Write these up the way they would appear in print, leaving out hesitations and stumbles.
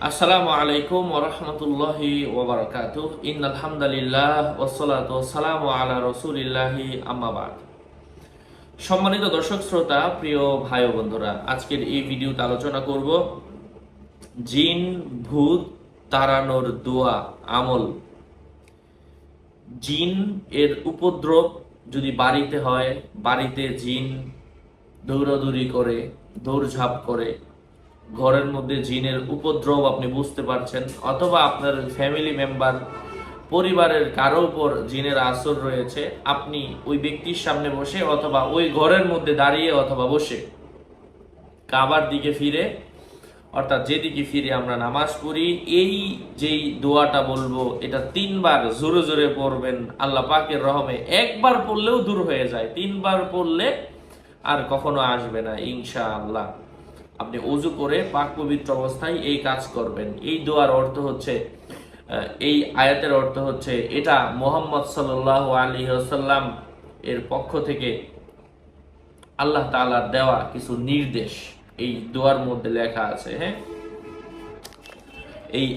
আসসালামু আলাইকুম ওয়া রাহমাতুল্লাহি ওয়া বারাকাতুহু। ইন্নাল হামদালিল্লাহ ওয়াসসালাতু ওয়াসসালামু আলা রাসূলিল্লাহি আম্মা বাদ। সম্মানিত দর্শক শ্রোতা, প্রিয় ভাই ও বন্ধুরা, আজকের এই ভিডিওতে আলোচনা করব জিন ভূত তাড়ানোর দোয়া আমল। জিন এর উপদ্রব যদি বাড়িতে হয়, বাড়িতে জিন দৌড়াদৌড়ি করে, দৌড়ঝাঁপ করে, ঘরের মধ্যে জিনের উপদ্রব আপনি বুঝতে পারছেন, অথবা আপনার ফ্যামিলি মেম্বার পরিবারের কারো উপর জিনের আসর রয়েছে, আপনি ওই ব্যক্তির সামনে বসে অথবা ওই ঘরের মধ্যে দাঁড়িয়ে অথবা বসে কাবার দিকে ফিরে, অর্থাৎ যেদিকে ফিরে আমরা নামাজ পড়ি, এই যেই দোয়াটা বলবো এটা 3 বার জোরে জোরে পড়বেন। আল্লাহ পাকের রহমে একবার পড়লেও দূর হয়ে যায়, 3 বার পড়লে আর কখনো আসবে না ইনশাআল্লাহ। আপনি ওযু করে পাক পবিত্র অবস্থায় এই কাজ করবেন। এই দোয়ার অর্থ হচ্ছে, এই আয়াতের অর্থ হচ্ছে, এটা মুহাম্মদ সাল্লাল্লাহু আলাইহি ওয়াসাল্লাম এর পক্ষ থেকে আল্লাহ তাআলার দেওয়া কিছু নির্দেশ এই দোয়ার মধ্যে লেখা আছে। হ্যাঁ, এই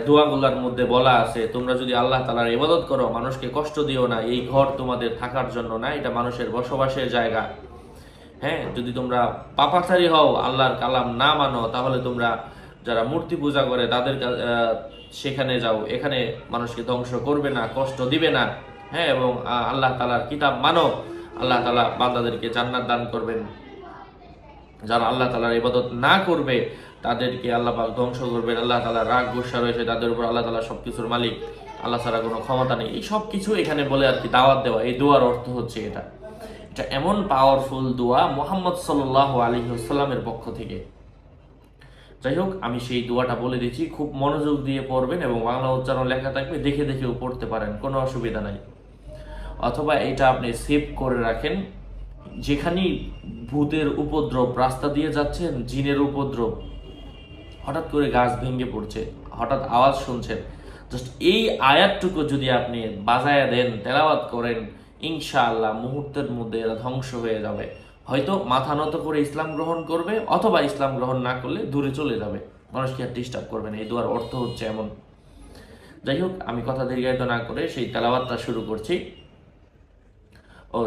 দোয়াগুলোর মধ্যে বলা আছে, তোমরা যদি আল্লাহ তাআলার ইবাদত করো, মানুষকে কষ্ট দিও না। এই ঘর তোমাদের থাকার জন্য না, এটা মানুষের বসবাসের জায়গা। হ্যাঁ, যদি তোমরা পাপাচারী হও, আল্লাহর কালাম না মানো, তাহলে তোমরা যারা মূর্তি পূজা করে তাদের সেখানে যাও, এখানে মানুষকে ধ্বংস করবে না, কষ্ট দিবে না। হ্যাঁ, এবং আল্লাহ তাআলার কিতাব মানো, আল্লাহ তাআলা বান্দাদেরকে জান্নাত দান করবেন। যারা আল্লাহ তাআলার ইবাদত না করবে তাদেরকে আল্লাহ পাক ধ্বংস করবেন। আল্লাহ তাআলার রাগ গুসা রয়েছে তাদের উপর, আল্লাহ তাআলা সবকিছুর মালিক, আল্লাহ ছাড়া কোনো ক্ষমতা নেই। এই সব কিছু এখানে বলে আর কি দাওয়াত দেওয়া। এই দোয়ার অর্থ হচ্ছে এটা এটা এমন পাওয়ারফুল দোয়া মুহাম্মদ সাল্লাল্লাহু আলাইহি ওয়াসাল্লামের পক্ষ থেকে। যাই হোক, আমি সেই দোয়াটা বলে দিচ্ছি, খুব মনোযোগ দিয়ে পড়বেন এবং বাংলা উচ্চারণ লেখা থাকবে, দেখে দেখেও পড়তে পারেন, কোনো অসুবিধা নাই। অথবা এটা আপনি সেভ করে রাখেন, যেখানেই ভূতের উপদ্রব, রাস্তা দিয়ে যাচ্ছেন, জিনের উপদ্রব, হঠাৎ করে গাছ ভেঙে পড়ছে, হঠাৎ আওয়াজ শুনছেন, জাস্ট এই আয়াতটুকু যদি আপনি বাজায়া দেন, তেলাওয়াত করেন, ইনশাআল্লাহ মুহূর্তের মধ্যে এরা ধ্বংস হয়ে যাবে। হয়তো মাথা নত করে ইসলাম গ্রহণ করবে, অথবা ইসলাম গ্রহণ না করলে দূরে চলে যাবে, মানুষকে আর ডিস্টার্ব করবে না। এই দোয়ার অর্থ হচ্ছে এমন। যাই হোক, আমি কথা দীর্ঘায়িত না করে সেই তেলাওয়াতটা শুরু করছি।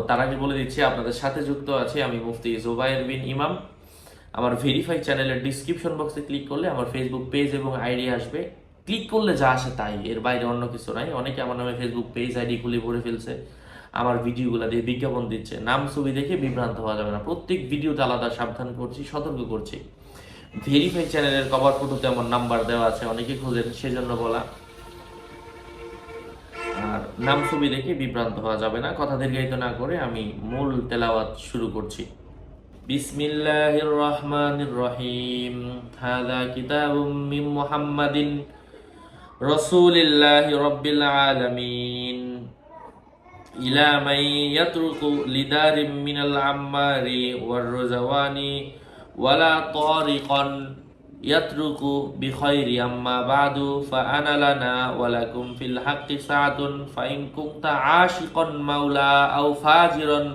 তার আগে বলে দিচ্ছি, আপনাদের সাথে যুক্ত আছে আমি মুফতি জুবায়ের বিন ইমাম। আমার ভেরিফাই চ্যানেলের ডিসক্রিপশন বক্সে ক্লিক করলে আমার ফেসবুক পেজ এবং আইডি আসবে। ক্লিক করলে যা আসে তাই, এর বাইরে অন্য কিছু নাই। অনেকে আমার নামে ফেসবুক পেজ আইডি খুলে পড়ে ফেলছে, আমার ভিডিওগুলো দিয়ে বিজ্ঞাপন দিচ্ছে। নাম ছবি দেখে বিভ্রান্ত হওয়া যাবে না, প্রত্যেক ভিডিওতে আলাদা সাবধান করছি, সতর্ক করছি। ভেরিফাই চ্যানেলের কভার ফটোতে আমার নাম্বার দেওয়া আছে, অনেকে খোঁজেন, সেজন্য বলা। আর নাম ছবি দেখে বিভ্রান্ত হওয়া যাবে না। কথা দীর্ঘায়িত না করে আমি মূল তেলাওয়াত শুরু করছি। বিসমিল্লাহির রহমানির রহিম। হাযা কিতাবুম মিন মুহাম্মাদিন রাসূলিল্লাহি রাব্বিল আলামিন ইলা মান ইয়াতরুকু লিদারিম মিনাল আম্মারি ওয়ার রুজাওয়ানি ওয়ালা তারিকান ইয়াতরুকু বিখাইরি আম্মা বাদু ফাআনা লানা ওয়া লাকুম ফিল হাক্কি সাআতুন ফাইন কুনতা আশিকান মাওলা আও ফাজিরান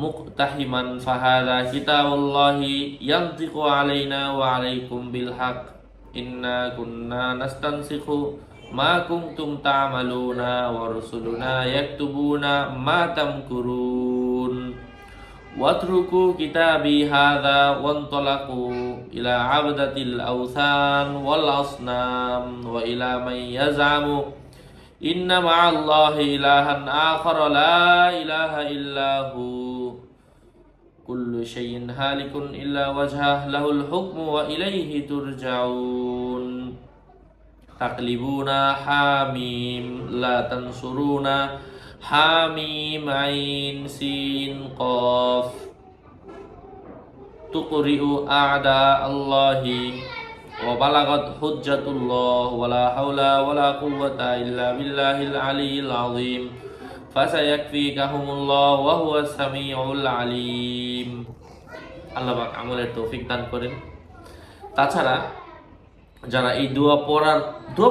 মুকতাহিমান ফাহাদা কিতাবুল্লাহি ইয়ানতিকু আলাইনা ওয়া আলাইকুম বিল হক ইন্না কুন্না নাস্তানসিখু মা কুনতুম তা'মালুনা ওয়া রাসূলুনা ইয়াকতুবুনা মা তামকুরুন ওয়াতরুকু কিতাবি হাযা ওয়ানতালাকু ইলা আবদাতিল আওসান ওয়াল আসনাম ওয়া ইলা মান ইয়াজামু ইন্না মা'আল্লাহি ইলাহান আখার লা ইলাহা ইল্লা হু কুল্লু শাইইন হালিকুন ইল্লা ওয়াজহাহ লাহুল হুকমু ওয়া ইলাইহি তুরজাউন তাকলিবুনা হামিম লা তানসুরুনা হামিম আইন সিন কফ তুকরিউ আ'দা আল্লাহি ওয়া বালাগাত হুজ্জাতুল্লাহ ওয়ালা হাওলা ওয়ালা কুওয়াতা ইল্লা বিল্লাহিল আলিয়্যিল আযীম ফাসায়াকফিকাহুমুল্লাহ ওয়া হুয়াস সামিউল আলীম। আল্লাহ পাক আমলের তৌফিক দান করেন। তাছাড়া যারা এই দোয়া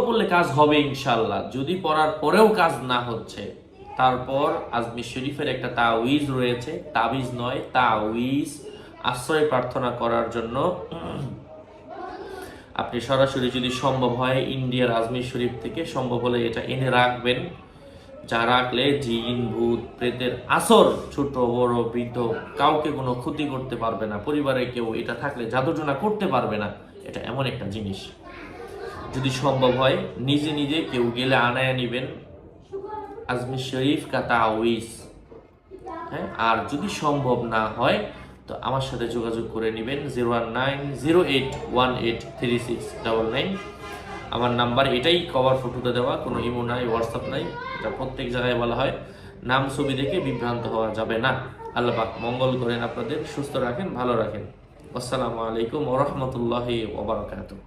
পড়লে কাজ হবে ইনশাআল্লাহ, যদি পড়ার পরেও কাজ না হচ্ছে, তারপর আজমি শরীফের একটা তাওয়িজ রয়েছে, তাবিজ নয় তাওয়িজ, আশ্রয় প্রার্থনা করার জন্য আপনি সরাসরি যদি সম্ভব হয় ইন্ডিয়ার আজমির শরীফ থেকে সম্ভব হলে এটা এনে রাখবেন, যা রাখলে জিন ভূত প্রেতের আসর ছোট বড় বৃদ্ধ কাউকে কোনো ক্ষতি করতে পারবে না, পরিবারে কেউ এটা থাকলে জাদুটোনা করতে পারবে না। এটা এমন একটা জিনিস, যদি সম্ভব হয় নিজে নিজে কেউ গেলে আনায় নিবেন আজমির শরীফ কা তাউইজ। হ্যাঁ, আর যদি সম্ভব না হয় তো আমার সাথে যোগাযোগ করে নেবেন 01908183699। আমার নাম্বার এটাই, কভার ফটোতে দেওয়া, কোনো ইমো নাই, হোয়াটসঅ্যাপ নাই, এটা প্রত্যেক জায়গায় বলা হয়। নাম ছবি দেখে বিভ্রান্ত হওয়া যাবে না। আল্লাহ পাক মঙ্গল করেন, আপনাদের সুস্থ রাখেন, ভালো রাখেন। আসসালামু আলাইকুম ওয়া রাহমাতুল্লাহি ওয়া বারাকাতুহু।